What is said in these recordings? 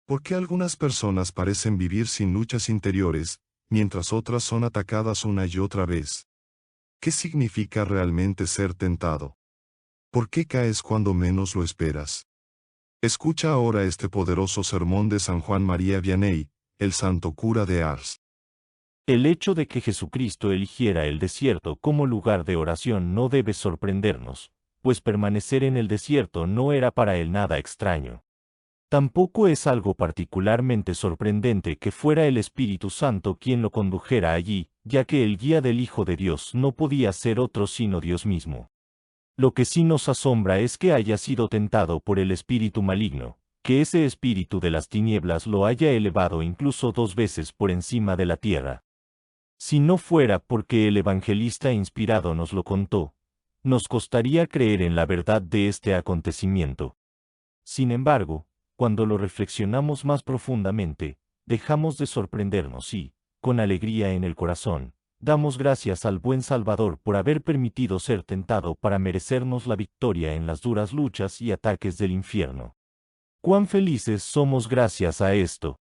¿Por qué algunas personas parecen vivir sin luchas interiores, mientras otras son atacadas una y otra vez? ¿Qué significa realmente ser tentado? ¿Por qué caes cuando menos lo esperas? Escucha ahora este poderoso sermón de San Juan María Vianney, el santo cura de Ars. El hecho de que Jesucristo eligiera el desierto como lugar de oración no debe sorprendernos, pues permanecer en el desierto no era para él nada extraño. Tampoco es algo particularmente sorprendente que fuera el Espíritu Santo quien lo condujera allí, ya que el guía del Hijo de Dios no podía ser otro sino Dios mismo. Lo que sí nos asombra es que haya sido tentado por el espíritu maligno, que ese espíritu de las tinieblas lo haya elevado incluso 2 veces por encima de la tierra. Si no fuera porque el evangelista inspirado nos lo contó, nos costaría creer en la verdad de este acontecimiento. Sin embargo, cuando lo reflexionamos más profundamente, dejamos de sorprendernos y, con alegría en el corazón, damos gracias al buen Salvador por haber permitido ser tentado para merecernos la victoria en las duras luchas y ataques del infierno. ¡Cuán felices somos gracias a esto!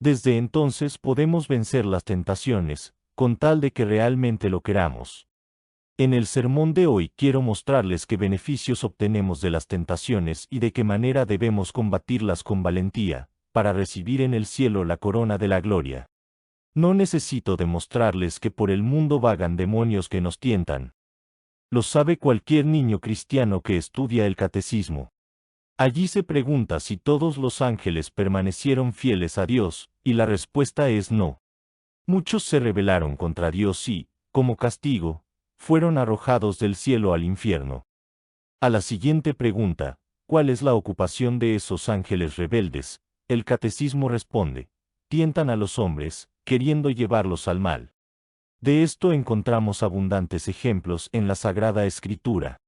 Desde entonces podemos vencer las tentaciones, con tal de que realmente lo queramos. En el sermón de hoy quiero mostrarles qué beneficios obtenemos de las tentaciones y de qué manera debemos combatirlas con valentía, para recibir en el cielo la corona de la gloria. No necesito demostrarles que por el mundo vagan demonios que nos tientan. Lo sabe cualquier niño cristiano que estudia el catecismo. Allí se pregunta si todos los ángeles permanecieron fieles a Dios, y la respuesta es no. Muchos se rebelaron contra Dios y, como castigo, fueron arrojados del cielo al infierno. A la siguiente pregunta, ¿cuál es la ocupación de esos ángeles rebeldes? El catecismo responde, tientan a los hombres, queriendo llevarlos al mal. De esto encontramos abundantes ejemplos en la Sagrada Escritura.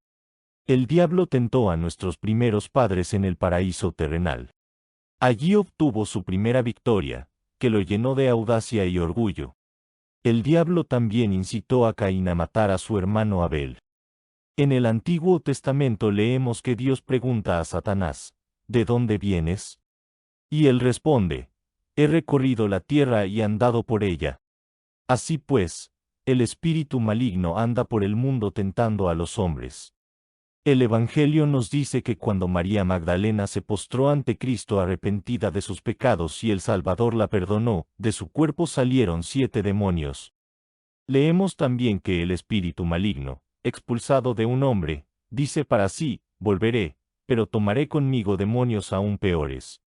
El diablo tentó a nuestros primeros padres en el paraíso terrenal. Allí obtuvo su primera victoria, que lo llenó de audacia y orgullo. El diablo también incitó a Caín a matar a su hermano Abel. En el Antiguo Testamento leemos que Dios pregunta a Satanás, ¿de dónde vienes? Y él responde, he recorrido la tierra y andado por ella. Así pues, el espíritu maligno anda por el mundo tentando a los hombres. El Evangelio nos dice que cuando María Magdalena se postró ante Cristo arrepentida de sus pecados y el Salvador la perdonó, de su cuerpo salieron 7 demonios. Leemos también que el espíritu maligno, expulsado de un hombre, dice para sí, volveré, pero tomaré conmigo demonios aún peores.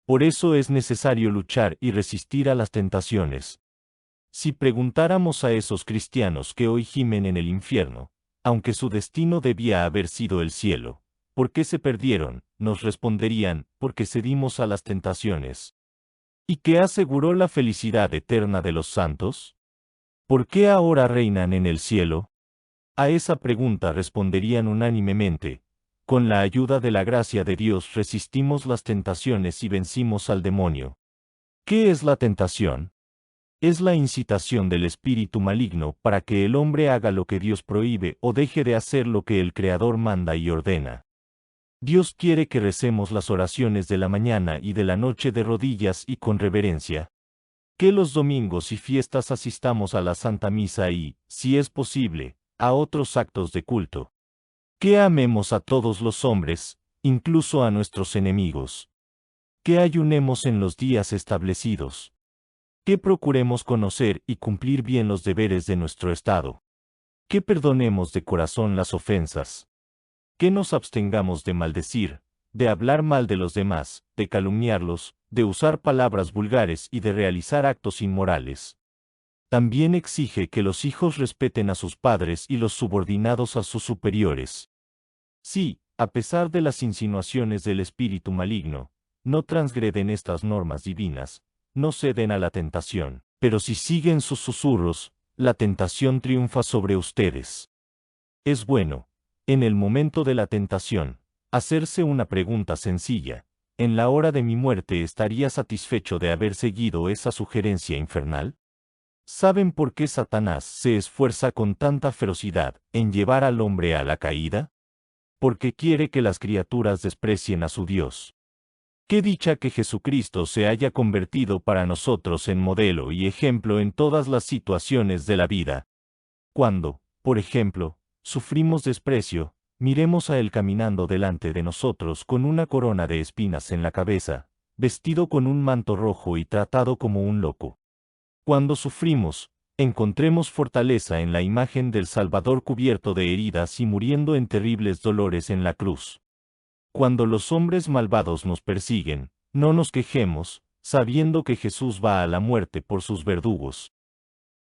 Por eso es necesario luchar y resistir a las tentaciones. Si preguntáramos a esos cristianos que hoy gimen en el infierno, aunque su destino debía haber sido el cielo, ¿por qué se perdieron? Nos responderían, porque cedimos a las tentaciones. ¿Y qué aseguró la felicidad eterna de los santos? ¿Por qué ahora reinan en el cielo? A esa pregunta responderían unánimemente, con la ayuda de la gracia de Dios resistimos las tentaciones y vencimos al demonio. ¿Qué es la tentación? Es la incitación del espíritu maligno para que el hombre haga lo que Dios prohíbe o deje de hacer lo que el Creador manda y ordena. Dios quiere que recemos las oraciones de la mañana y de la noche de rodillas y con reverencia. Que los domingos y fiestas asistamos a la Santa Misa y, si es posible, a otros actos de culto. Que amemos a todos los hombres, incluso a nuestros enemigos. Que ayunemos en los días establecidos. Que procuremos conocer y cumplir bien los deberes de nuestro Estado. Que perdonemos de corazón las ofensas. Que nos abstengamos de maldecir, de hablar mal de los demás, de calumniarlos, de usar palabras vulgares y de realizar actos inmorales. También exige que los hijos respeten a sus padres y los subordinados a sus superiores. Si, a pesar de las insinuaciones del espíritu maligno, no transgreden estas normas divinas, no ceden a la tentación, pero si siguen sus susurros, la tentación triunfa sobre ustedes. Es bueno, en el momento de la tentación, hacerse una pregunta sencilla. ¿En la hora de mi muerte estaría satisfecho de haber seguido esa sugerencia infernal? ¿Saben por qué Satanás se esfuerza con tanta ferocidad en llevar al hombre a la caída? Porque quiere que las criaturas desprecien a su Dios. Qué dicha que Jesucristo se haya convertido para nosotros en modelo y ejemplo en todas las situaciones de la vida. Cuando, por ejemplo, sufrimos desprecio, miremos a Él caminando delante de nosotros con una corona de espinas en la cabeza, vestido con un manto rojo y tratado como un loco. Cuando sufrimos, encontremos fortaleza en la imagen del Salvador cubierto de heridas y muriendo en terribles dolores en la cruz. Cuando los hombres malvados nos persiguen, no nos quejemos, sabiendo que Jesús va a la muerte por sus verdugos.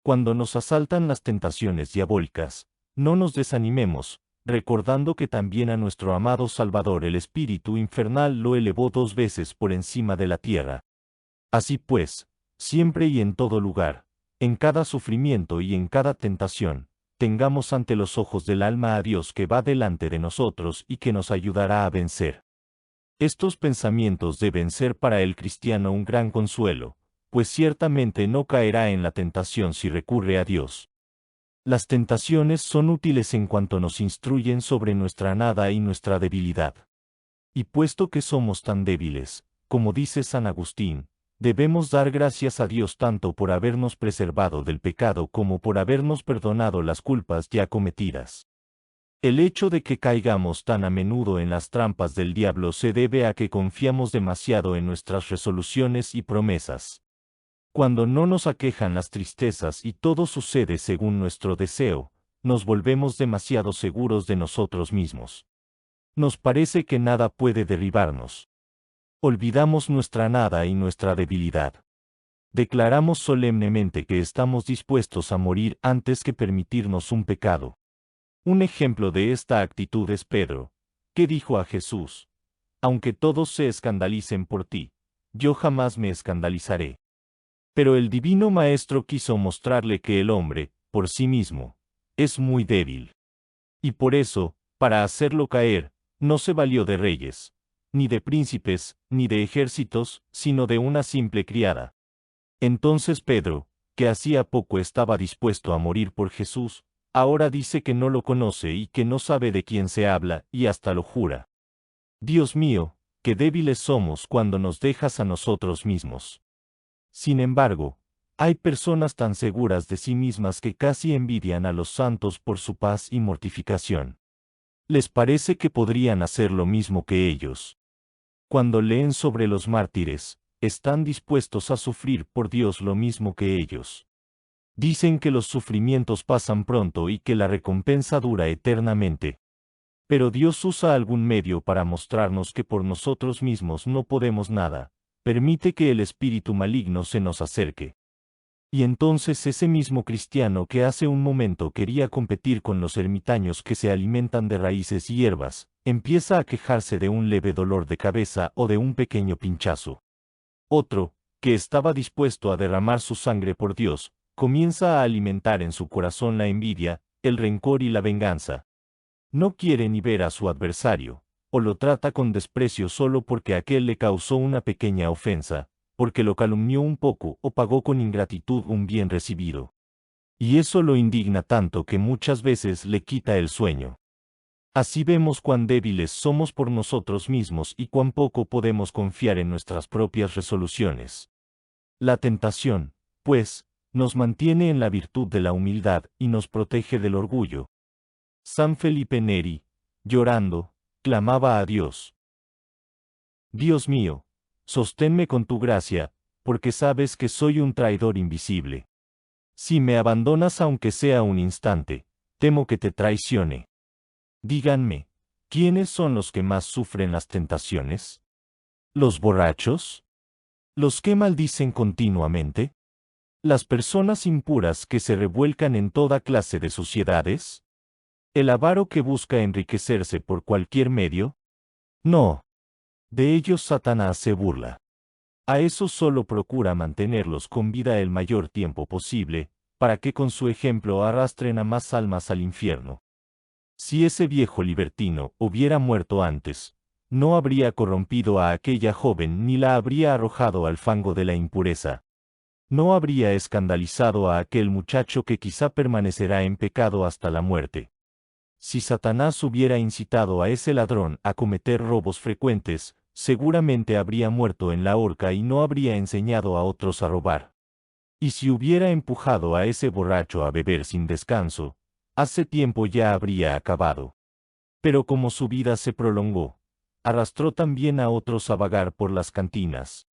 Cuando nos asaltan las tentaciones diabólicas, no nos desanimemos, recordando que también a nuestro amado Salvador el espíritu infernal lo elevó 2 veces por encima de la tierra. Así pues, siempre y en todo lugar, en cada sufrimiento y en cada tentación, tengamos ante los ojos del alma a Dios que va delante de nosotros y que nos ayudará a vencer. Estos pensamientos deben ser para el cristiano un gran consuelo, pues ciertamente no caerá en la tentación si recurre a Dios. Las tentaciones son útiles en cuanto nos instruyen sobre nuestra nada y nuestra debilidad. Y puesto que somos tan débiles, como dice San Agustín, debemos dar gracias a Dios tanto por habernos preservado del pecado como por habernos perdonado las culpas ya cometidas. El hecho de que caigamos tan a menudo en las trampas del diablo se debe a que confiamos demasiado en nuestras resoluciones y promesas. Cuando no nos aquejan las tristezas y todo sucede según nuestro deseo, nos volvemos demasiado seguros de nosotros mismos. Nos parece que nada puede derribarnos. Olvidamos nuestra nada y nuestra debilidad. Declaramos solemnemente que estamos dispuestos a morir antes que permitirnos un pecado. Un ejemplo de esta actitud es Pedro, que dijo a Jesús: «Aunque todos se escandalicen por ti, yo jamás me escandalizaré». Pero el divino Maestro quiso mostrarle que el hombre, por sí mismo, es muy débil. Y por eso, para hacerlo caer, no se valió de reyes, ni de príncipes, ni de ejércitos, sino de una simple criada. Entonces Pedro, que hacía poco estaba dispuesto a morir por Jesús, ahora dice que no lo conoce y que no sabe de quién se habla, y hasta lo jura. Dios mío, qué débiles somos cuando nos dejas a nosotros mismos. Sin embargo, hay personas tan seguras de sí mismas que casi envidian a los santos por su paz y mortificación. Les parece que podrían hacer lo mismo que ellos. Cuando leen sobre los mártires, están dispuestos a sufrir por Dios lo mismo que ellos. Dicen que los sufrimientos pasan pronto y que la recompensa dura eternamente. Pero Dios usa algún medio para mostrarnos que por nosotros mismos no podemos nada. Permite que el espíritu maligno se nos acerque. Y entonces ese mismo cristiano que hace un momento quería competir con los ermitaños que se alimentan de raíces y hierbas, empieza a quejarse de un leve dolor de cabeza o de un pequeño pinchazo. Otro, que estaba dispuesto a derramar su sangre por Dios, comienza a alimentar en su corazón la envidia, el rencor y la venganza. No quiere ni ver a su adversario, o lo trata con desprecio solo porque aquel le causó una pequeña ofensa, porque lo calumnió un poco o pagó con ingratitud un bien recibido. Y eso lo indigna tanto que muchas veces le quita el sueño. Así vemos cuán débiles somos por nosotros mismos y cuán poco podemos confiar en nuestras propias resoluciones. La tentación, pues, nos mantiene en la virtud de la humildad y nos protege del orgullo. San Felipe Neri, llorando, clamaba a Dios: «Dios mío, sosténme con tu gracia, porque sabes que soy un traidor invisible. Si me abandonas aunque sea un instante, temo que te traicione». Díganme, ¿quiénes son los que más sufren las tentaciones? ¿Los borrachos? ¿Los que maldicen continuamente? ¿Las personas impuras que se revuelcan en toda clase de suciedades? ¿El avaro que busca enriquecerse por cualquier medio? No. De ellos Satanás se burla. A esos solo procura mantenerlos con vida el mayor tiempo posible, para que con su ejemplo arrastren a más almas al infierno. Si ese viejo libertino hubiera muerto antes, no habría corrompido a aquella joven ni la habría arrojado al fango de la impureza. No habría escandalizado a aquel muchacho que quizá permanecerá en pecado hasta la muerte. Si Satanás hubiera incitado a ese ladrón a cometer robos frecuentes, seguramente habría muerto en la horca y no habría enseñado a otros a robar. Y si hubiera empujado a ese borracho a beber sin descanso, hace tiempo ya habría acabado. Pero como su vida se prolongó, arrastró también a otros a vagar por las cantinas.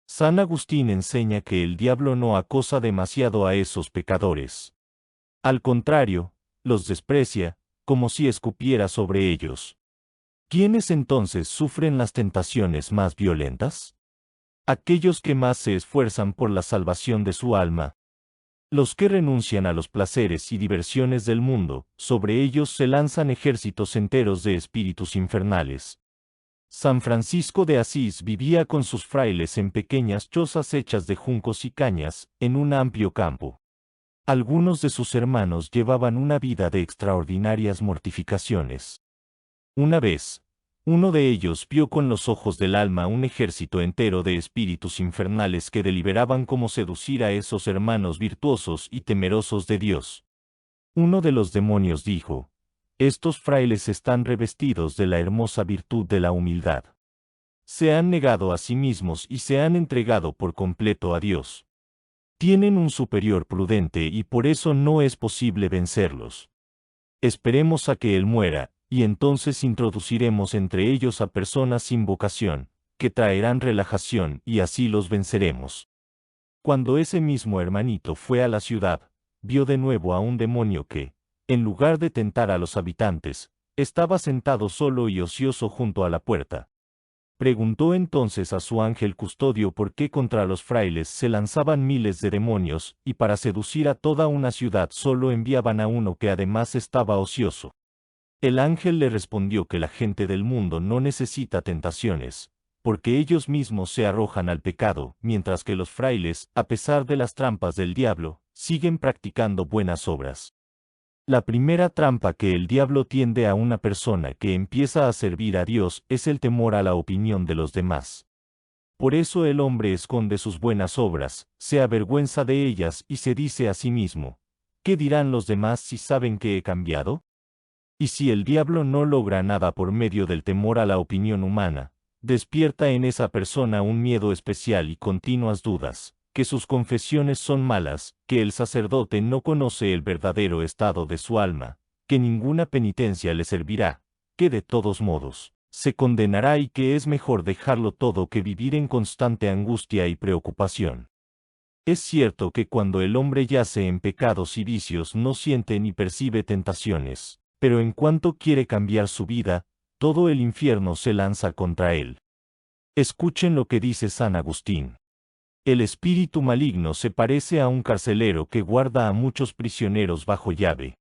San Agustín enseña que el diablo no acosa demasiado a esos pecadores. Al contrario, los desprecia, como si escupiera sobre ellos. ¿Quiénes entonces sufren las tentaciones más violentas? Aquellos que más se esfuerzan por la salvación de su alma. Los que renuncian a los placeres y diversiones del mundo, sobre ellos se lanzan ejércitos enteros de espíritus infernales. San Francisco de Asís vivía con sus frailes en pequeñas chozas hechas de juncos y cañas, en un amplio campo. Algunos de sus hermanos llevaban una vida de extraordinarias mortificaciones. Una vez, uno de ellos vio con los ojos del alma un ejército entero de espíritus infernales que deliberaban cómo seducir a esos hermanos virtuosos y temerosos de Dios. Uno de los demonios dijo: estos frailes están revestidos de la hermosa virtud de la humildad. Se han negado a sí mismos y se han entregado por completo a Dios. Tienen un superior prudente y por eso no es posible vencerlos. Esperemos a que Él muera, y entonces introduciremos entre ellos a personas sin vocación, que traerán relajación y así los venceremos. Cuando ese mismo hermanito fue a la ciudad, vio de nuevo a un demonio que, en lugar de tentar a los habitantes, estaba sentado solo y ocioso junto a la puerta. Preguntó entonces a su ángel custodio por qué contra los frailes se lanzaban miles de demonios, y para seducir a toda una ciudad solo enviaban a uno que además estaba ocioso. El ángel le respondió que la gente del mundo no necesita tentaciones, porque ellos mismos se arrojan al pecado, mientras que los frailes, a pesar de las trampas del diablo, siguen practicando buenas obras. La primera trampa que el diablo tiende a una persona que empieza a servir a Dios es el temor a la opinión de los demás. Por eso el hombre esconde sus buenas obras, se avergüenza de ellas y se dice a sí mismo: ¿qué dirán los demás si saben que he cambiado? Y si el diablo no logra nada por medio del temor a la opinión humana, despierta en esa persona un miedo especial y continuas dudas, que sus confesiones son malas, que el sacerdote no conoce el verdadero estado de su alma, que ninguna penitencia le servirá, que de todos modos se condenará y que es mejor dejarlo todo que vivir en constante angustia y preocupación. Es cierto que cuando el hombre yace en pecados y vicios no siente ni percibe tentaciones, pero en cuanto quiere cambiar su vida, todo el infierno se lanza contra él. Escuchen lo que dice San Agustín. El espíritu maligno se parece a un carcelero que guarda a muchos prisioneros bajo llave.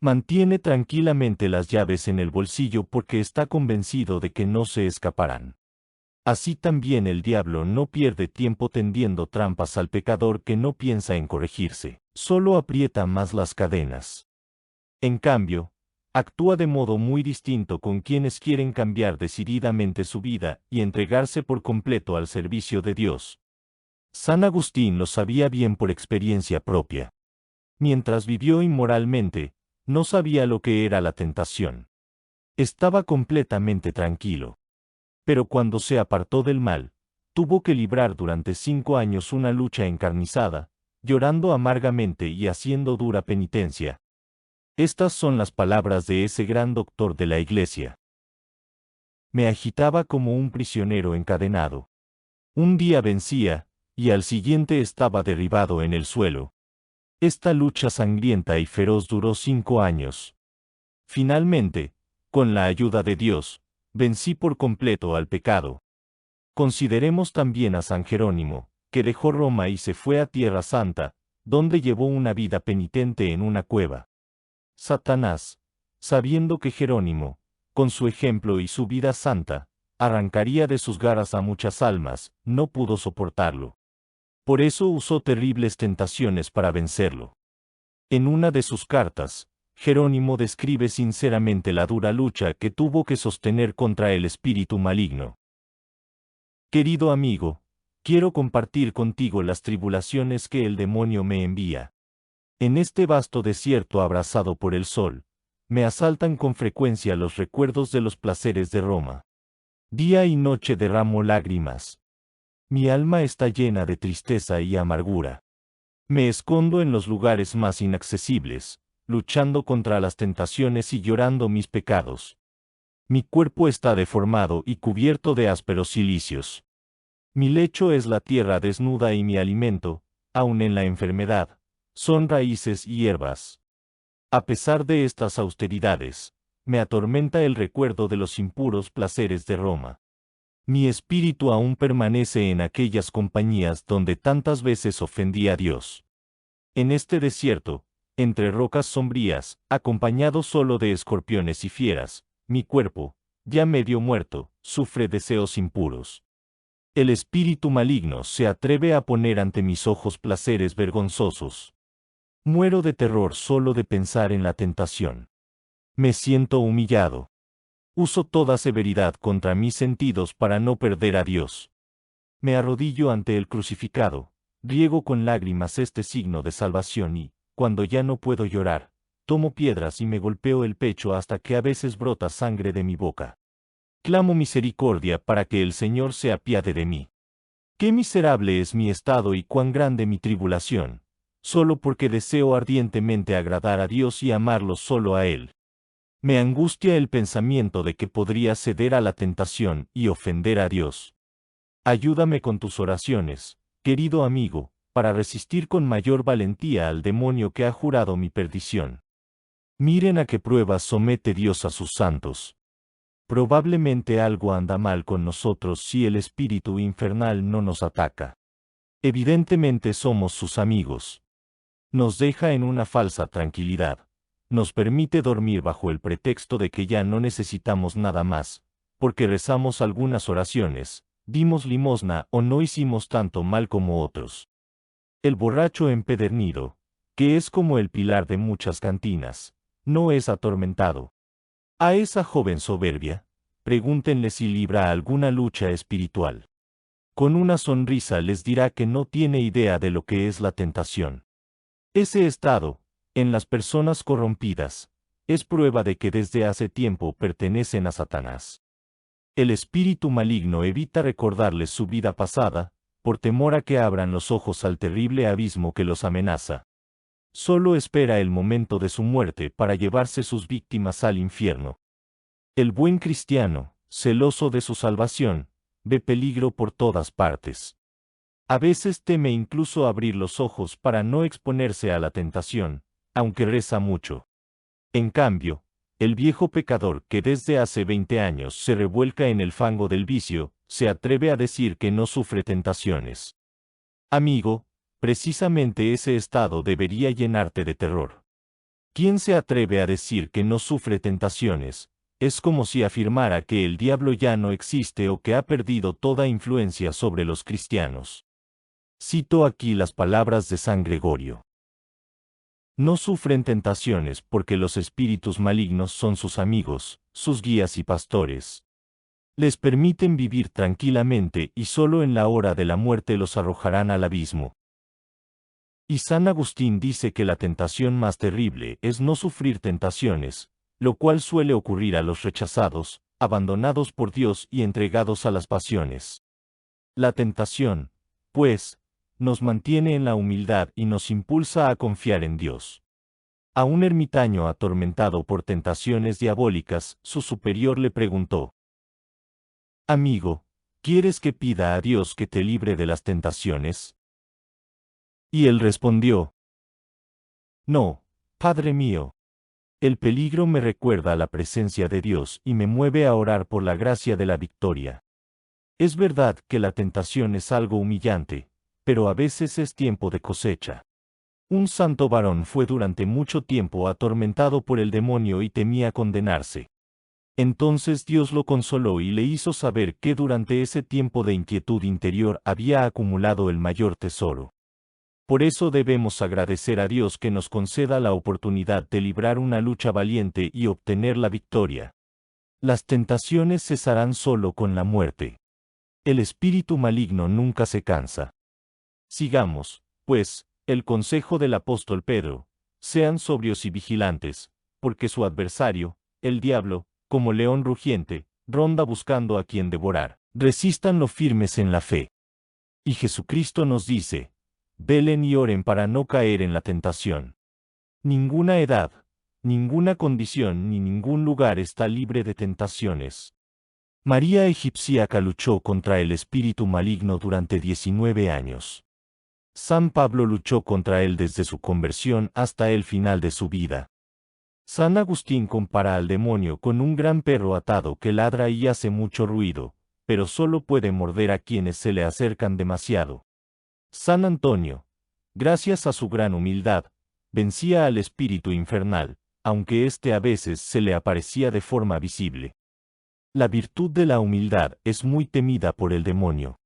Mantiene tranquilamente las llaves en el bolsillo porque está convencido de que no se escaparán. Así también el diablo no pierde tiempo tendiendo trampas al pecador que no piensa en corregirse, solo aprieta más las cadenas. En cambio, actúa de modo muy distinto con quienes quieren cambiar decididamente su vida y entregarse por completo al servicio de Dios. San Agustín lo sabía bien por experiencia propia. Mientras vivió inmoralmente, no sabía lo que era la tentación. Estaba completamente tranquilo. Pero cuando se apartó del mal, tuvo que librar durante 5 años una lucha encarnizada, llorando amargamente y haciendo dura penitencia. Estas son las palabras de ese gran doctor de la Iglesia. Me agitaba como un prisionero encadenado. Un día vencía, y al siguiente estaba derribado en el suelo. Esta lucha sangrienta y feroz duró 5 años. Finalmente, con la ayuda de Dios, vencí por completo al pecado. Consideremos también a San Jerónimo, que dejó Roma y se fue a Tierra Santa, donde llevó una vida penitente en una cueva. Satanás, sabiendo que Jerónimo, con su ejemplo y su vida santa, arrancaría de sus garras a muchas almas, no pudo soportarlo. Por eso usó terribles tentaciones para vencerlo. En una de sus cartas, Jerónimo describe sinceramente la dura lucha que tuvo que sostener contra el espíritu maligno. Querido amigo, quiero compartir contigo las tribulaciones que el demonio me envía. En este vasto desierto abrasado por el sol, me asaltan con frecuencia los recuerdos de los placeres de Roma. Día y noche derramo lágrimas. Mi alma está llena de tristeza y amargura. Me escondo en los lugares más inaccesibles, luchando contra las tentaciones y llorando mis pecados. Mi cuerpo está deformado y cubierto de ásperos cilicios. Mi lecho es la tierra desnuda y mi alimento, aun en la enfermedad, son raíces y hierbas. A pesar de estas austeridades, me atormenta el recuerdo de los impuros placeres de Roma. Mi espíritu aún permanece en aquellas compañías donde tantas veces ofendí a Dios. En este desierto, entre rocas sombrías, acompañado solo de escorpiones y fieras, mi cuerpo, ya medio muerto, sufre deseos impuros. El espíritu maligno se atreve a poner ante mis ojos placeres vergonzosos. Muero de terror solo de pensar en la tentación. Me siento humillado. Uso toda severidad contra mis sentidos para no perder a Dios. Me arrodillo ante el crucificado, riego con lágrimas este signo de salvación y, cuando ya no puedo llorar, tomo piedras y me golpeo el pecho hasta que a veces brota sangre de mi boca. Clamo misericordia para que el Señor se apiade de mí. Qué miserable es mi estado y cuán grande mi tribulación, solo porque deseo ardientemente agradar a Dios y amarlo solo a Él. Me angustia el pensamiento de que podría ceder a la tentación y ofender a Dios. Ayúdame con tus oraciones, querido amigo, para resistir con mayor valentía al demonio que ha jurado mi perdición. Miren a qué pruebas somete Dios a sus santos. Probablemente algo anda mal con nosotros si el espíritu infernal no nos ataca. Evidentemente somos sus amigos. Nos deja en una falsa tranquilidad. Nos permite dormir bajo el pretexto de que ya no necesitamos nada más, porque rezamos algunas oraciones, dimos limosna o no hicimos tanto mal como otros. El borracho empedernido, que es como el pilar de muchas cantinas, no es atormentado. A esa joven soberbia, pregúntenle si libra alguna lucha espiritual. Con una sonrisa les dirá que no tiene idea de lo que es la tentación. Ese estado, en las personas corrompidas, es prueba de que desde hace tiempo pertenecen a Satanás. El espíritu maligno evita recordarles su vida pasada, por temor a que abran los ojos al terrible abismo que los amenaza. Solo espera el momento de su muerte para llevarse sus víctimas al infierno. El buen cristiano, celoso de su salvación, ve peligro por todas partes. A veces teme incluso abrir los ojos para no exponerse a la tentación, aunque reza mucho. En cambio, el viejo pecador que desde hace 20 años se revuelca en el fango del vicio, se atreve a decir que no sufre tentaciones. Amigo, precisamente ese estado debería llenarte de terror. ¿Quién se atreve a decir que no sufre tentaciones? Es como si afirmara que el diablo ya no existe o que ha perdido toda influencia sobre los cristianos. Cito aquí las palabras de San Gregorio. No sufren tentaciones porque los espíritus malignos son sus amigos, sus guías y pastores. Les permiten vivir tranquilamente y solo en la hora de la muerte los arrojarán al abismo. Y San Agustín dice que la tentación más terrible es no sufrir tentaciones, lo cual suele ocurrir a los rechazados, abandonados por Dios y entregados a las pasiones. La tentación, pues, nos mantiene en la humildad y nos impulsa a confiar en Dios. A un ermitaño atormentado por tentaciones diabólicas, su superior le preguntó: Amigo, ¿quieres que pida a Dios que te libre de las tentaciones? Y él respondió: No, Padre mío. El peligro me recuerda a la presencia de Dios y me mueve a orar por la gracia de la victoria. Es verdad que la tentación es algo humillante, pero a veces es tiempo de cosecha. Un santo varón fue durante mucho tiempo atormentado por el demonio y temía condenarse. Entonces Dios lo consoló y le hizo saber que durante ese tiempo de inquietud interior había acumulado el mayor tesoro. Por eso debemos agradecer a Dios que nos conceda la oportunidad de librar una lucha valiente y obtener la victoria. Las tentaciones cesarán solo con la muerte. El espíritu maligno nunca se cansa. Sigamos, pues, el consejo del apóstol Pedro: sean sobrios y vigilantes, porque su adversario, el diablo, como león rugiente, ronda buscando a quien devorar. Resístanlo firmes en la fe. Y Jesucristo nos dice, velen y oren para no caer en la tentación. Ninguna edad, ninguna condición ni ningún lugar está libre de tentaciones. María egipciaca luchó contra el espíritu maligno durante 19 años. San Pablo luchó contra él desde su conversión hasta el final de su vida. San Agustín compara al demonio con un gran perro atado que ladra y hace mucho ruido, pero solo puede morder a quienes se le acercan demasiado. San Antonio, gracias a su gran humildad, vencía al espíritu infernal, aunque éste a veces se le aparecía de forma visible. La virtud de la humildad es muy temida por el demonio.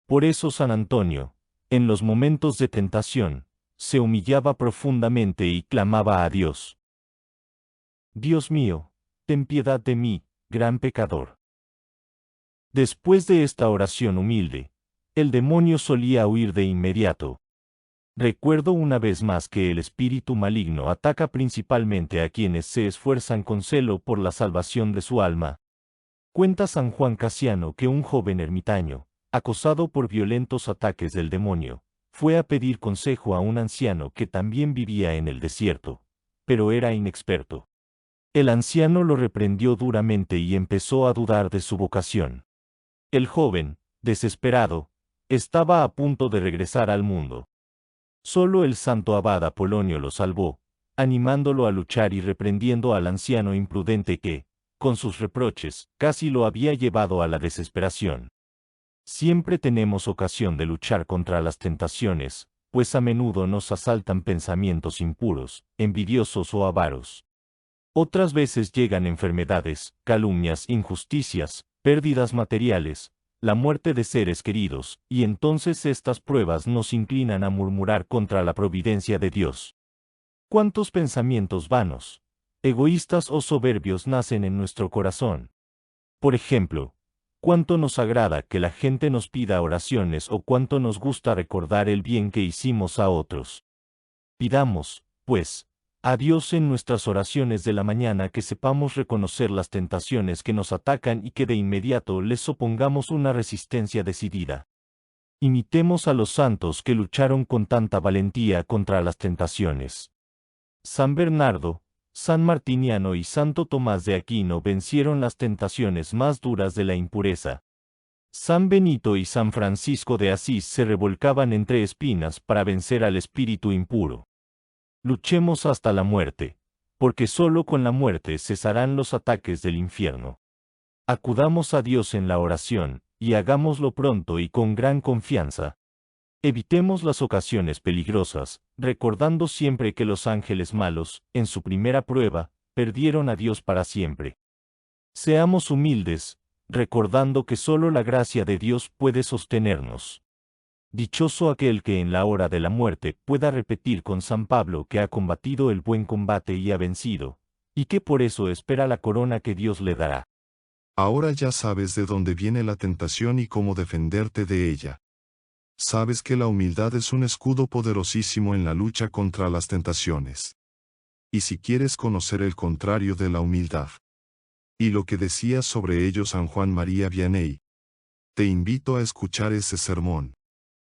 Por eso San Antonio, en los momentos de tentación, se humillaba profundamente y clamaba a Dios. Dios mío, ten piedad de mí, gran pecador. Después de esta oración humilde, el demonio solía huir de inmediato. Recuerdo una vez más que el espíritu maligno ataca principalmente a quienes se esfuerzan con celo por la salvación de su alma. Cuenta San Juan Casiano que un joven ermitaño, acosado por violentos ataques del demonio, fue a pedir consejo a un anciano que también vivía en el desierto, pero era inexperto. El anciano lo reprendió duramente y empezó a dudar de su vocación. El joven, desesperado, estaba a punto de regresar al mundo. Solo el santo abad Apolonio lo salvó, animándolo a luchar y reprendiendo al anciano imprudente que, con sus reproches, casi lo había llevado a la desesperación. Siempre tenemos ocasión de luchar contra las tentaciones, pues a menudo nos asaltan pensamientos impuros, envidiosos o avaros. Otras veces llegan enfermedades, calumnias, injusticias, pérdidas materiales, la muerte de seres queridos, y entonces estas pruebas nos inclinan a murmurar contra la providencia de Dios. ¿Cuántos pensamientos vanos, egoístas o soberbios nacen en nuestro corazón? Por ejemplo, ¿cuánto nos agrada que la gente nos pida oraciones o cuánto nos gusta recordar el bien que hicimos a otros? Pidamos, pues, a Dios en nuestras oraciones de la mañana que sepamos reconocer las tentaciones que nos atacan y que de inmediato les opongamos una resistencia decidida. Imitemos a los santos que lucharon con tanta valentía contra las tentaciones. San Bernardo, San Martiniano y Santo Tomás de Aquino vencieron las tentaciones más duras de la impureza. San Benito y San Francisco de Asís se revolcaban entre espinas para vencer al espíritu impuro. Luchemos hasta la muerte, porque solo con la muerte cesarán los ataques del infierno. Acudamos a Dios en la oración, y hagámoslo pronto y con gran confianza. Evitemos las ocasiones peligrosas, recordando siempre que los ángeles malos, en su primera prueba, perdieron a Dios para siempre. Seamos humildes, recordando que solo la gracia de Dios puede sostenernos. Dichoso aquel que en la hora de la muerte pueda repetir con San Pablo que ha combatido el buen combate y ha vencido, y que por eso espera la corona que Dios le dará. Ahora ya sabes de dónde viene la tentación y cómo defenderte de ella. Sabes que la humildad es un escudo poderosísimo en la lucha contra las tentaciones. Y si quieres conocer el contrario de la humildad, y lo que decía sobre ello San Juan María Vianney, te invito a escuchar ese sermón.